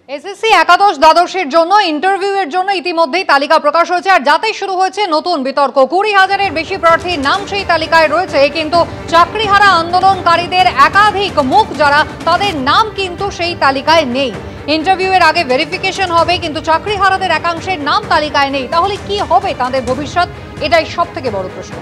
SSC একাদশ দ্বাদশের জন্য ইন্টারভিউয়ের জন্য ইতিমধ্যেই তালিকা প্রকাশ হয়েছে, আর যাতেই শুরু হয়েছে নতুন বিতর্ক। 20,000-এর বেশি প্রার্থীর নাম সেই তালিকায় রয়েছে, কিন্তু চাকরিহারা আন্দোলনকারীদের একাধিক মুখ যারা, তাদের নাম কিন্তু সেই তালিকায় নেই। ইন্টারভিউয়ের আগে ভেরিফিকেশন হবে, কিন্তু চাকরিহারাদের একাংশের নাম তালিকায় নেই। তাহলে কি হবে তাদের ভবিষ্যৎ? এটাই সব থেকে বড় প্রশ্ন।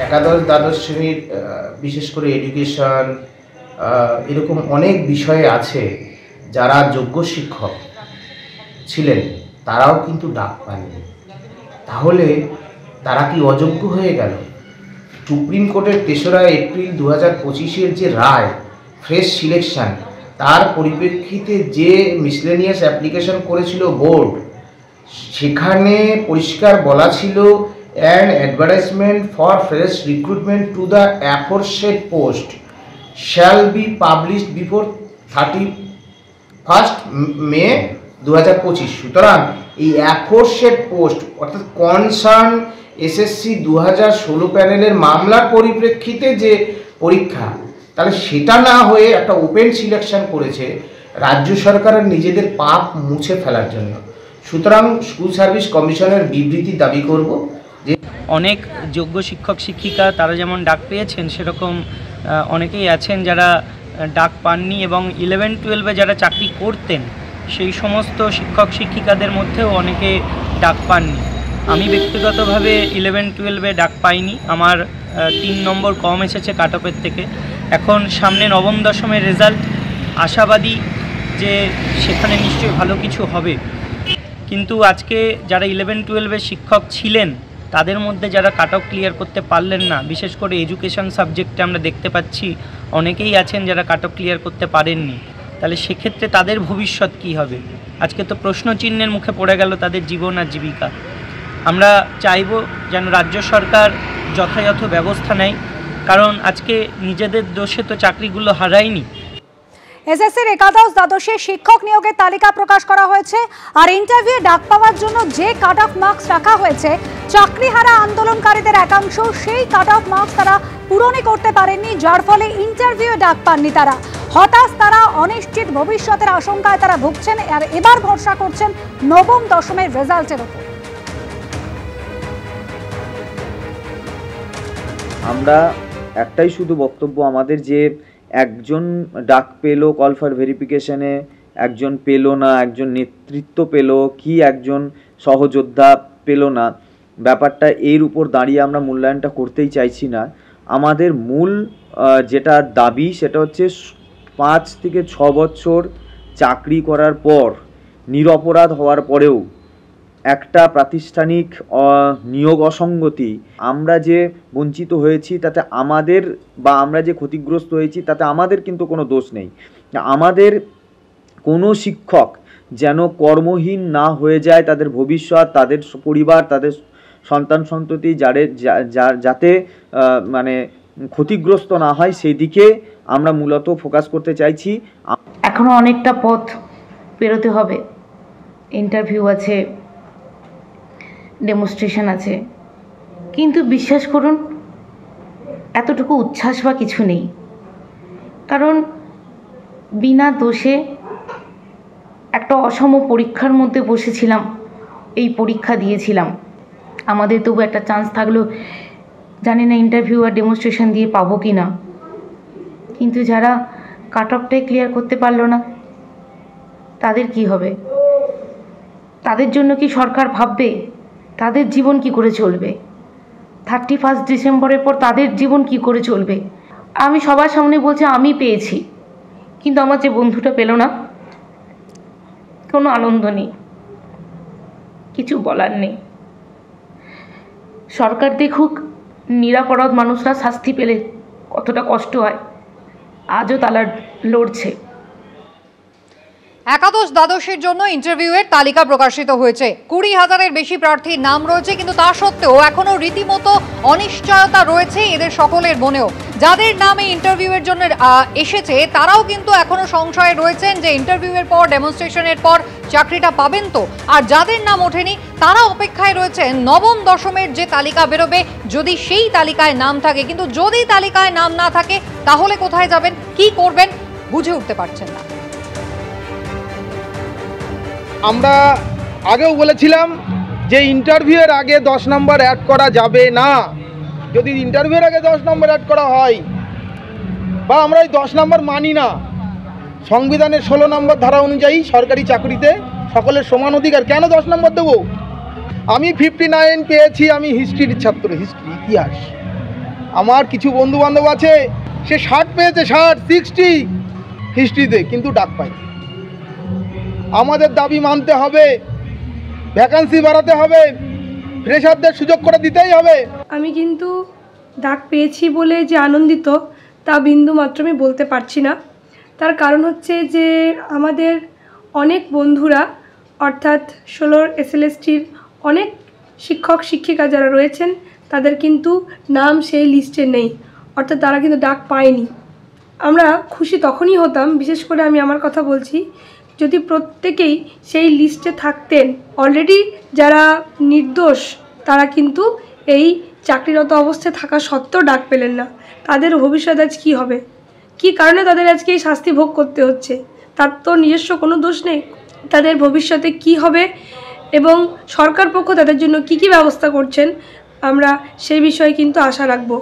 একাদশ দ্বাদশ শ্রেণীর বিশেষ করে এডুকেশন এরকম অনেক বিষয়ে আছে, যারা যোগ্য শিক্ষক ছিলেন তারাও কিন্তু ডাক পাননি। তাহলে তারা কি অযোগ্য হয়ে গেল? সুপ্রিম কোর্টের 3রা এপ্রিল 2025-এর যে রায়, ফ্রেশ সিলেকশন, তার পরিপ্রেক্ষিতে যে মিসলেনিয়াস অ্যাপ্লিকেশন করেছিল বোর্ড, সেখানে পরিষ্কার বলা ছিল an advertisement for fresh recruitment to the aforesaid post shall be published before 31st May 2025। সুতরাং এই অ্যাফোরসেড পোস্ট অর্থাৎ কনসার্ন এসএসসি 2016 প্যানেলের মামলার পরিপ্রেক্ষিতে যে পরীক্ষা, তাহলে সেটা না হয়ে একটা ওপেন সিলেকশন করেছে রাজ্য সরকারের নিজেদের পাপ মুছে ফেলার জন্য। সুতরাং স্কুল সার্ভিস কমিশনের বিবৃতি দাবি করব। অনেক যোগ্য শিক্ষক শিক্ষিকা তারা যেমন ডাক পেয়েছেন, সেরকম অনেকেই আছেন যারা ডাক পাননি, এবং 11-12-এ যারা চাকরি করতেন সেই সমস্ত শিক্ষক শিক্ষিকাদের মধ্যেও অনেকে ডাক পাননি। আমি ব্যক্তিগতভাবে 11-12-এ ডাক পাইনি, আমার 3 নম্বর কম এসেছে কাট অফের থেকে। এখন সামনে নবম দশমের রেজাল্ট, আশাবাদী যে সেখানে নিশ্চয়ই ভালো কিছু হবে। কিন্তু আজকে যারা 11-12-এর শিক্ষক ছিলেন তাদের মধ্যে যারা কাট অফ ক্লিয়ার করতে পারলেন না, বিশেষ করে এডুকেশন সাবজেক্টে আমরা দেখতে পাচ্ছি অনেকেই আছেন যারা কাট অফ ক্লিয়ার করতে পারেননি। তাহলে সেক্ষেত্রে তাদের ভবিষ্যৎ কী হবে? আজকে তো প্রশ্নচিহ্নের মুখে পড়ে গেল তাদের জীবন আর জীবিকা। আমরা চাইব যেন রাজ্য সরকার যথাযথ ব্যবস্থা নেয়, কারণ আজকে নিজেদের দোষে তো চাকরিগুলো হারায়নি। এসএসসির একাদশ দ্বাদশের শিক্ষক নিয়োগের তালিকা প্রকাশ করা হয়েছে, আর ইন্টারভিউ ডাক পাওয়ার জন্য যে কাট অফ মার্কস রাখা হয়েছে, চাকরিহারা আন্দোলনকারীদের একাংশ সেই কাট অফ মার্কস তারা পূরণই করতে পারেননি, যার ফলে ইন্টারভিউ ডাক পাননি তারা। হতাশ তারা, অনিশ্চিত ভবিষ্যতের আশঙ্কায় তারা ভুগছেন, আর এবার ভরসা করছেন নবম দশমের রেজাল্টের উপর। আমরা একটাই শুধু বক্তব্য আমাদের, যে একজন ডাক পেলো কল ফর ভেরিফিকেশনে, একজন পেলো না, একজন নেতৃত্ব পেলো কি, একজন সহযোদ্ধা পেলো না, ব্যাপারটা এর উপর দাঁড়িয়ে আমরা মূল্যায়নটা করতেই চাইছি না। আমাদের মূল যেটা দাবি সেটা হচ্ছে 5 থেকে 6 বছর চাকরি করার পর, নিরপরাধ হওয়ার পরেও একটা প্রাতিষ্ঠানিক নিয়োগ অসঙ্গতি, আমরা যে বঞ্চিত হয়েছি তাতে আমাদের, বা আমরা যে ক্ষতিগ্রস্ত হয়েছি তাতে আমাদের কিন্তু কোনো দোষ নেই। আমাদের কোনো শিক্ষক যেন কর্মহীন না হয়ে যায়, তাদের ভবিষ্যৎ, তাদের পরিবার, তাদের সন্তান সন্ততি যাতে মানে ক্ষতিগ্রস্ত না হয়, সেই দিকে আমরা মূলত ফোকাস করতে চাইছি। এখনও অনেকটা পথ পেরোতে হবে, ইন্টারভিউ আছে, ডেমনস্ট্রেশন আছে, কিন্তু বিশ্বাস করুন এতটুকু উচ্ছ্বাস বা কিছু নেই। কারণ বিনা দোষে একটা অসম পরীক্ষার মধ্যে বসেছিলাম, এই পরীক্ষা দিয়েছিলাম, আমাদের তবু একটা চান্স থাকলেও জানি না ইন্টারভিউ আর ডেমনস্ট্রেশন দিয়ে পাবো কি না। কিন্তু যারা কাট অফটাই ক্লিয়ার করতে পারলো না, তাদের কি হবে? তাদের জন্য কি সরকার ভাববে? তাদের জীবন কি করে চলবে? 31 ডিসেম্বরের পর তাদের জীবন কি করে চলবে? আমি সবার সামনে বলছি আমি পেয়েছি, কিন্তু আমার যে বন্ধুটা পেল না, কোনো আনন্দ নেই, কিছু বলার নেই। সরকার দেখুক নিরপরাধ মানুষরা শাস্তি পেলে কতটা কষ্ট হয়, আজও তারা লড়ছে। একাদশ দ্বাদশের জন্য ইন্টারভিউয়ের তালিকা প্রকাশিত হয়েছে। 20,000-এর বেশি প্রার্থীর নাম রয়েছে, কিন্তু তা সত্ত্বেও এখনো রীতিমতো অনিশ্চয়তা রয়েছে এদের সকলের মনেও। যাদের নামে ইন্টারভিউয়ের জন্য এসেছে তারাও কিন্তু এখনো সংশয়ে রয়েছেন যে ইন্টারভিউয়ের পর, ডেমনস্ট্রেশনের পর চাকরিটা পাবেন তো। আর যাদের নাম ওঠেনি তারা অপেক্ষায় রয়েছেন নবম দশমের যে তালিকা বেরোবে, যদি সেই তালিকায় নাম থাকে। কিন্তু যদি তালিকায় নাম না থাকে তাহলে কোথায় যাবেন, কি করবেন বুঝে উঠতে পারছেন না। আমরা আগেও বলেছিলাম যে ইন্টারভিউয়ের আগে 10 নম্বর অ্যাড করা যাবে না। যদি ইন্টারভিউয়ের আগে 10 নম্বর অ্যাড করা হয়, বা আমরা ওই 10 নম্বর মানি না, সংবিধানের 16 নম্বর ধারা অনুযায়ী সরকারি চাকরিতে সকলের সমান অধিকার, কেন 10 নম্বর দেবো? আমি 59 পেয়েছি, আমি হিস্ট্রির ছাত্র, হিস্ট্রি, ইতিহাস। আমার কিছু বন্ধু বান্ধব আছে সে 60 পেয়েছে, 60 হিস্ট্রিতে, কিন্তু ডাক পায়। আমাদের দাবি মানতে হবে, ভ্যাকান্সি বাড়াতে হবে, ফ্রেশারদের সুযোগ করে দিতেই হবে। আমি কিন্তু ডাক পেয়েছি বলে যে আনন্দিত তা বিন্দু মাত্র আমি বলতে পারছি না। তার কারণ হচ্ছে যে আমাদের অনেক বন্ধুরা, অর্থাৎ 16 SLSTর অনেক শিক্ষক শিক্ষিকা যারা রয়েছেন তাদের কিন্তু নাম সেই লিস্টে নেই, অর্থাৎ তারা কিন্তু ডাক পায়নি। আমরা খুশি তখনই হতাম, বিশেষ করে আমি আমার কথা বলছি, যদি প্রত্যেকেই সেই লিস্টে থাকতেন। অলরেডি যারা নির্দোষ তারা কিন্তু এই চাকরিরত অবস্থায় থাকা সত্ত্বেও ডাক পেলেন না, তাদের ভবিষ্যৎ আজ কী হবে, কী কারণে তাদের আজকে এই শাস্তি ভোগ করতে হচ্ছে, তার তো নিজস্ব কোনো দোষ নেই। তাদের ভবিষ্যতে কি হবে এবং সরকার পক্ষ তাদের জন্য কি ব্যবস্থা করছেন, আমরা সেই বিষয়ে কিন্তু আশা রাখবো।